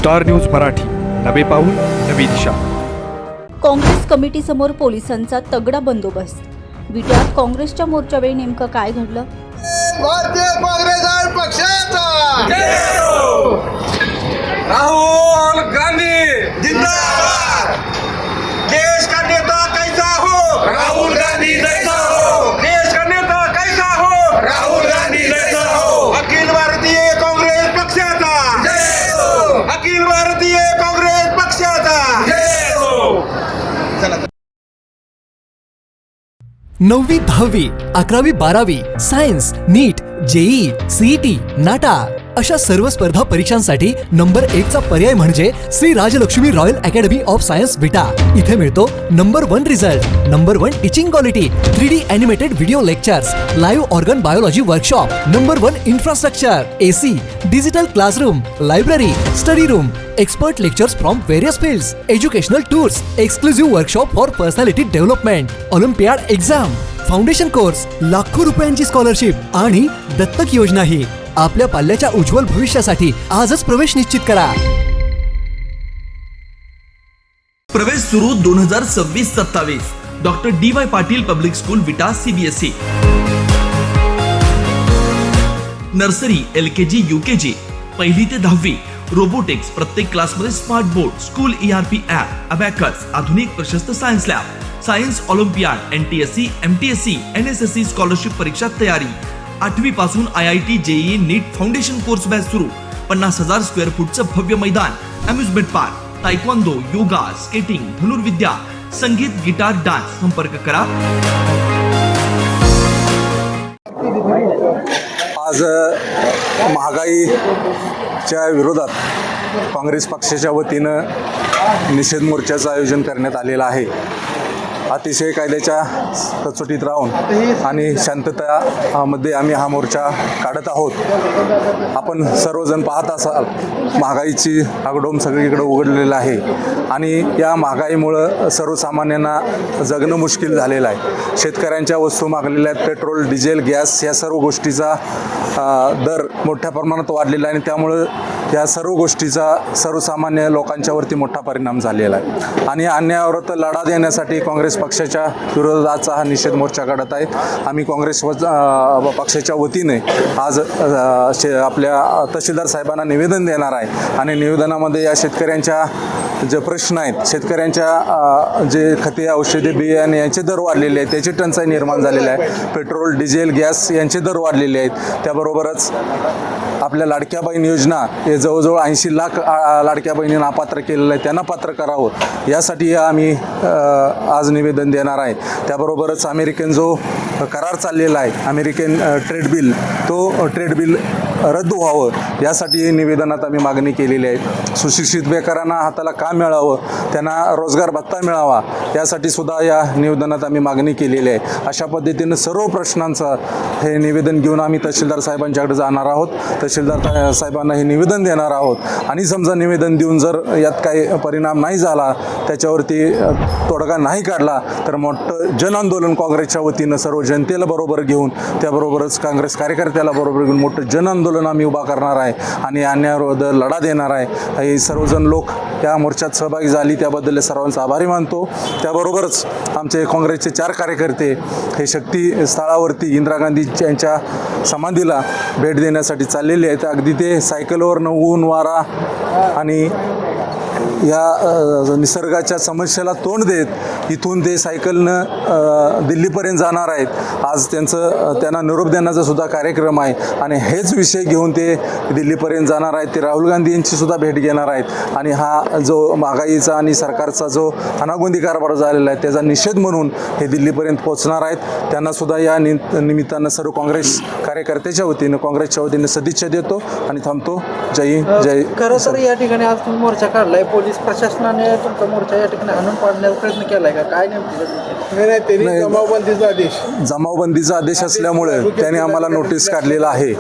Star news Marathi, नवे पाऊल नवी दिशा. काँग्रेस कमिटीसमोर पोलिसांचा तगडा बंदोबस्त. विट्यात काँग्रेसच्या मोर्चावेळी नेमकं काय घडलं? भारतीय काँग्रेस पक्षाचा राहुल गांधी जिंदाबाद. देश का नेता कैसा हो, राहुल गांधी जैसा हो, देश का नेता कैसा हो, राहुल गांधी जैसा हो. अखिल भारतीय काँग्रेस पक्षाचा जय हो, अखिल भारतीय काँग्रेस पक्षाचा जय हो. 9वी 10वी 11वी 12वी science NEET JEE CET NATA अशा सर्व स्पर्धा परीक्षांसाठी नंबर 1 चा पर्याय म्हणजे Shri Rajalakshmi royal academy of science Vita. इथे मिळतो number 1 result, number 1 teaching quality, 3D animated video lectures, live organ biology workshop, number 1 infrastructure, AC, digital classroom, library, study room, expert lectures from various fields, educational tours, exclusive workshop for personality development, olympiad exam, foundation course, लाखो रुपयांची scholarship आणि दत्तक योजनाही. आपल्या पाल्याच्या उज्ज्वल भविष्यासाठी आजच प्रवेश निश्चित करा. प्रवेश सुरू 2026-27. Doctor DY Patil public school विटा CBSE. नर्सरी LKG UKG, 1ली ते 10वी, रोबोटिक्स, प्रत्येक क्लासमध्ये smart board, school ERP app, abacus, आधुनिक प्रशस्त science lab, science Olympiad, NTSC MTSC NSSC scholarship परीक्षा तयारी. 8वी पासून IIT JEE नीट फाउंडेशन कोर्स बॅच सुरू. 50,000 स्क्वेअर फूटचं भव्य मैदान, amusement park, taekwondo, yoga, skating, धनुर्विद्या, संगीत, गिटार, डान्स. संपर्क करा. आज महागाईच्या विरोधात काँग्रेस पक्षाच्या वतीनं निषेध मोर्चाचं आयोजन करण्यात आलेलं आहे. अतिशय कायद्याच्या कसोटीत राहून आणि शांततामध्ये आम्ही हा मोर्चा काढत आहोत. आपण सर्वजण पाहत असाल महागाईची आगडोम सगळीकडे उघडलेलं आहे आणि या महागाईमुळं सर्वसामान्यांना जगणं मुश्किल झालेलं आहे. शेतकऱ्यांच्या वस्तू मागलेल्या आहेत, पेट्रोल, डिझेल, गॅस या सर्व गोष्टीचा दर मोठ्या प्रमाणात वाढलेला आहे आणि त्यामुळं या सर्व गोष्टीचा सर्वसामान्य लोकांच्यावरती मोठा परिणाम झालेला आहे. आणि अन्यायावर लढा देण्यासाठी काँग्रेस पक्षाच्या विरोधाचा हा निषेध मोर्चा काढत आहे. आम्ही काँग्रेस पक्षाच्या वतीने आज आपल्या तहसीलदार साहेबांना निवेदन देणार आहे आणि निवेदनामध्ये या शेतकऱ्यांच्या जे प्रश्न आहेत, शेतकऱ्यांच्या जे खते, औषधे, बियाणे यांचे दर वाढलेले आहेत, त्याची टंचाई निर्माण झालेली आहे. पेट्रोल, डिझेल, गॅस यांचे दर वाढलेले आहेत. त्याबरोबरच आपल्या लाडक्या बहीण योजना हे जवळजवळ 80 लाख लाडक्या बहिणींना अपात्र केलेलं आहे, त्यांना पात्र करावं यासाठी आम्ही आज निवेदन देणार आहे. त्याबरोबरच अमेरिकन जो करार चाललेला आहे, अमेरिकन ट्रेड बिल, तो ट्रेड बिल रद्द व्हावं यासाठी निवेदनात आम्ही मागणी केलेली आहे. सुशिक्षित बेकारांना हाताला काम मिळावं, त्यांना रोजगार भत्ता मिळावा यासाठी सुद्धा या निवेदनात आम्ही मागणी केलेली आहे. अशा पद्धतीनं सर्व प्रश्नांचं हे निवेदन घेऊन आम्ही तहसीलदार साहेबांच्याकडे जाणार आहोत. तहसीलदार साहेबांना हे निवेदन देणार आहोत आणि समजा निवेदन देऊन जर यात काही परिणाम नाही झाला, त्याच्यावरती तोडगा नाही काढला तर मोठं जनआंदोलन काँग्रेसच्या वतीनं सर्व जनतेला बरोबर घेऊन, त्याबरोबरच काँग्रेस कार्यकर्त्याला बरोबर घेऊन मोठं जनआंदोलन आम्ही उभा करणार आहे आणि अन्यायाविरोधात लढा देणार आहे. हे सर्वजण लोक या मोर्चात सहभागी झाली त्याबद्दल सर्वांचा आभारी मानतो. त्याबरोबरच आमचे काँग्रेसचे 4 कार्यकर्ते हे शक्ती स्थळावरती इंदिरा गांधी यांच्या समाधीला भेट देण्यासाठी चाललेले आहेत. अगदी ते सायकलवरनं ऊन, वारा आणि या निसर्गाच्या समस्येला तोंड देत इथून ते सायकलनं दिल्लीपर्यंत जाणार आहेत. आज त्यांना निरोप देण्याचा सुद्धा कार्यक्रम आहे आणि हेच विषय घेऊन ते दिल्लीपर्यंत जाणार आहेत. ते राहुल गांधी यांची सुद्धा भेट घेणार आहेत आणि हा जो महागाईचा आणि सरकारचा जो अनागोंदी कारभार झालेला आहे त्याचा निषेध म्हणून हे दिल्लीपर्यंत पोहोचणार आहेत. त्यांना सुद्धा या निमित्तानं सर्व काँग्रेस कार्यकर्त्याच्या वतीनं, काँग्रेसच्या वतीनं सदिच्छा देतो आणि थांबतो. जय जय. खरं तर या ठिकाणी आज तुम्ही मोर्चा काढलाय, पोलीस प्रशासनाने तुमचा मोर्चा या ठिकाणी आणून पाडण्याचा प्रयत्न केलाय का? काय नाही, जमावबंदीचा आदेश असल्यामुळे त्यांनी आम्हाला नोटीस काढलेला आहे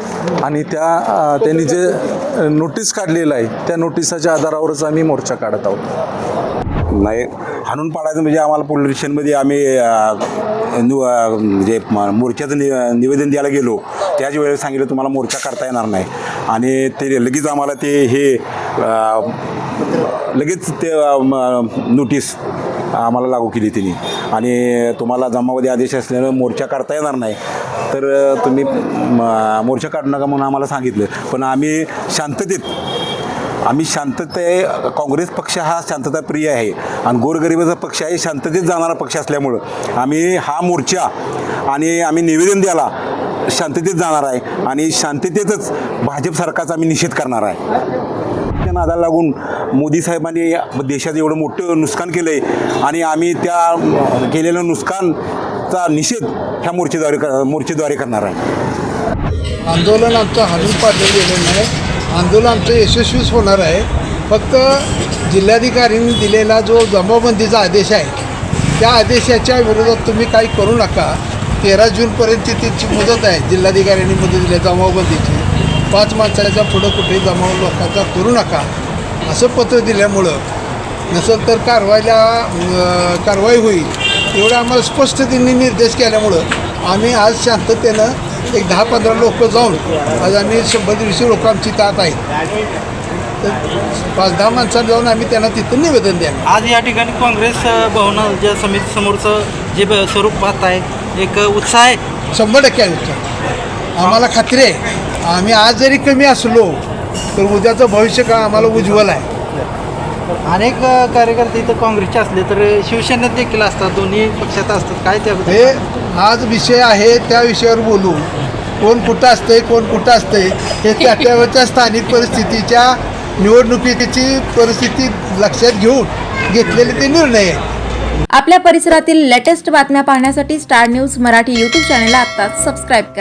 आणि त्यांनी जे नोटीस काढलेलं आहे त्या नोटिसाच्या आधारावरच आम्ही मोर्चा काढत आहोत. नाही हाणून पाडायचं म्हणजे आम्हाला पोलीस स्टेशनमध्ये आम्ही म्हणजे मोर्चाचं निवेदन द्यायला गेलो त्याच वेळेस सांगितलं तुम्हाला मोर्चा करता येणार नाही आणि ते लगेच आम्हाला ते हे लगेच ते नोटीस आम्हाला लागू केली त्यांनी आणि तुम्हाला जमावधी आदेश असल्यानं मोर्चा करता येणार नाही तर तुम्ही मोर्चा काढू नका म्हणून आम्हाला सांगितलं. पण आम्ही काँग्रेस पक्ष हा शांतताप्रिय आहे आणि गोरगरिबाचा पक्ष आहे, शांततेत जाणारा पक्ष असल्यामुळं आम्ही हा मोर्चा आणि आम्ही निवेदन द्यायला शांततेत जाणार आहे आणि शांततेतच भाजप सरकारचा आम्ही निषेध करणार आहे. त्या नादाला लागून मोदी साहेबांनी देशात एवढं मोठं नुकसान केलं आहे आणि आम्ही त्या केलेलं नुकसानचा निषेध ह्या मोर्चेद्वारे करणार आहे. आंदोलन आमचं हाणून पाडलं गेलं नाही. आंदोलन आमचं यशस्वीच होणार आहे. फक्त जिल्हाधिकाऱ्यांनी दिलेला जो जमावबंदीचा आदेश आहे त्या आदेशाच्या विरोधात तुम्ही काही करू नका. 13 जूनपर्यंत तिची मुदत आहे. जिल्हाधिकाऱ्यांनी मुदत दिली जमावबंदीची. 5 माणसाच्या पुढं कुठेही जमाव लोकांचा करू नका असं पत्र दिल्यामुळं नसेल तर कारवाई होईल एवढं आम्हाला स्पष्ट त्यांनी निर्देश केल्यामुळं आम्ही आज शांततेनं एक 10-15 लोक जाऊन आज आम्ही 100-150 लोक आमची तात आहेत तर 5-10 माणसांना जाऊन आम्ही त्यांना तिथं निवेदन द्यावं. आज या ठिकाणी काँग्रेस भवनाच्या समितीसमोरचं जे स्वरूप पाहत आहे एक उत्साह आहे. 100% आहे उत्तर. आम्हाला खात्री आहे आम्ही आज जरी कमी असलो तर उद्याचं भविष्य का आम्हाला उज्ज्वल आहे. अनेक कार्यकर्ते इथं काँग्रेसचे असले तर शिवसेनेत देखील असतात, दोन्ही पक्षात असतात. काय त्या हे आज विषय आहे त्या विषयावर बोलू. कोण कुठं असतंय कोण कुठं असतंय हे त्याच्या स्थानिक परिस्थितीच्या निवडणुकीची परिस्थिती लक्षात घेऊन घेतलेले ते निर्णय आहे. आपल्या परिसरातील लेटेस्ट बातम्या पाहण्यासाठी स्टार न्यूज मराठी यूट्यूब चॅनलला आत्ताच सबस्क्राईब करा.